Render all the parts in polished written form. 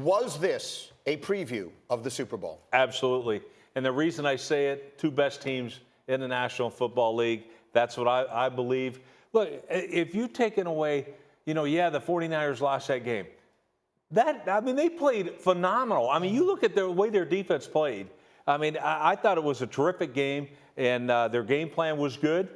Was this a preview of the Super Bowl? Absolutely. And the reason I say it, two best teams in the National Football League, that's what I believe. Look, if you've taken away, the 49ers lost that game. They played phenomenal. You look at the way their defense played. I thought it was a terrific game, and their game plan was good.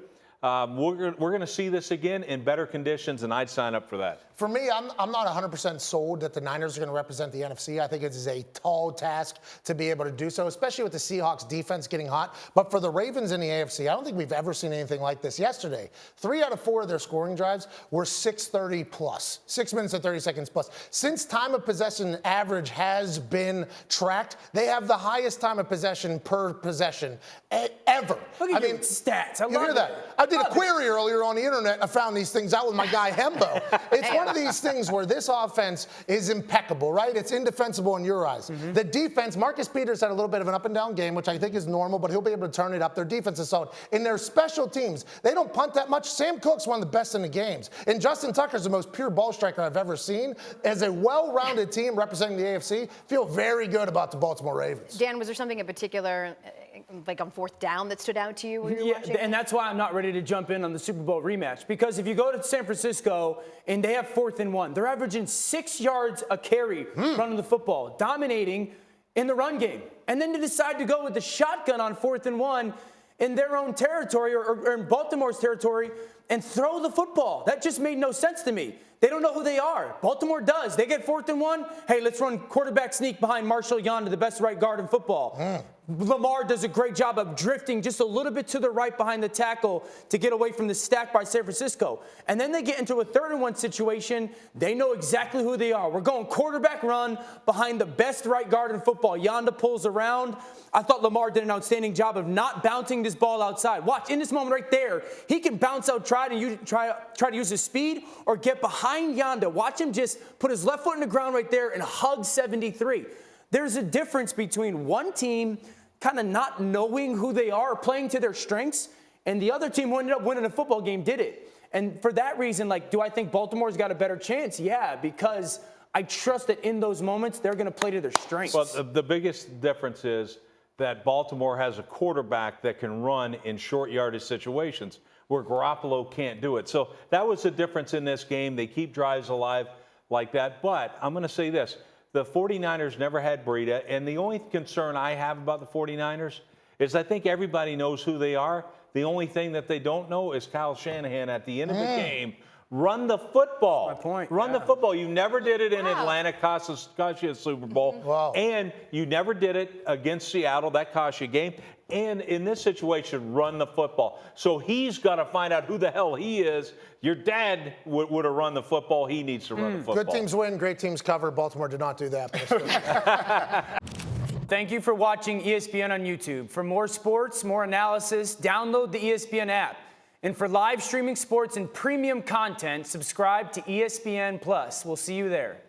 We're going to see this again in better conditions, and I'd sign up for that. For me, I'm not 100% sold that the Niners are going to represent the NFC. I think it is a tall task to be able to do so, especially with the Seahawks defense getting hot. But for the Ravens in the AFC, I don't think we've ever seen anything like this. Yesterday, 3 out of 4 of their scoring drives were 6:30 plus, 6 minutes and 30 seconds plus. Since time of possession average has been tracked, they have the highest time of possession per possession ever. Look at your stats. You hear that? I did a query earlier on the internet. I found these things out with my guy Hembo. It's one of these things where this offense is impeccable, right? It's indefensible in your eyes. Mm-hmm. The defense, Marcus Peters had a little bit of an up and down game, which I think is normal, but he'll be able to turn it up. Their defense is solid. In their special teams, they don't punt that much. Sam Cook's one of the best in the games. And Justin Tucker's the most pure ball striker I've ever seen. As a well-rounded team representing the AFC, feel very good about the Baltimore Ravens. Dan, was there something in particular, like on fourth down, that stood out to you when you were watching? And that's why I'm not ready to jump in on the Super Bowl rematch. Because if you go to San Francisco and they have 4th and 1, they're averaging 6 yards a carry running the football, dominating in the run game. And then to decide to go with the shotgun on 4th and 1 in their own territory or in Baltimore's territory and throw the football. That just made no sense to me. They don't know who they are. Baltimore does. They get 4th and 1. Hey, let's run quarterback sneak behind Marshall Yonda, the best right guard in football. Lamar does a great job of drifting just a little bit to the right behind the tackle to get away from the stack by San Francisco. And then they get into a 3rd and 1 situation. They know exactly who they are. We're going quarterback run behind the best right guard in football. Yonda pulls around. I thought Lamar did an outstanding job of not bouncing this ball outside. Watch, in this moment right there, he can bounce out, try to use his speed or get behind Yonda. Watch him just put his left foot in the ground right there and hug 73. There's a difference between one team kind of not knowing who they are, playing to their strengths, and the other team who ended up winning a football game did it. And for that reason, do I think Baltimore's got a better chance? Yeah, because I trust that in those moments, they're going to play to their strengths. Well, the biggest difference is that Baltimore has a quarterback that can run in short yardage situations where Garoppolo can't do it. So that was the difference in this game. They keep drives alive like that. But I'm going to say this. The 49ers never had Breida, and the only concern I have about the 49ers is I think everybody knows who they are. The only thing that they don't know is Kyle Shanahan at the end of the game. Run the football. That's my point. Run the football. You never did it in Atlanta, cost you a Super Bowl. Wow. And you never did it against Seattle. That cost you a game. And in this situation, run the football. So he's got to find out who the hell he is. Your dad would have run the football. He needs to run the football. Good teams win, great teams cover. Baltimore did not do that. Thank you for watching ESPN on YouTube. For more sports, more analysis, download the ESPN app. And for live streaming sports and premium content, subscribe to ESPN+. We'll see you there.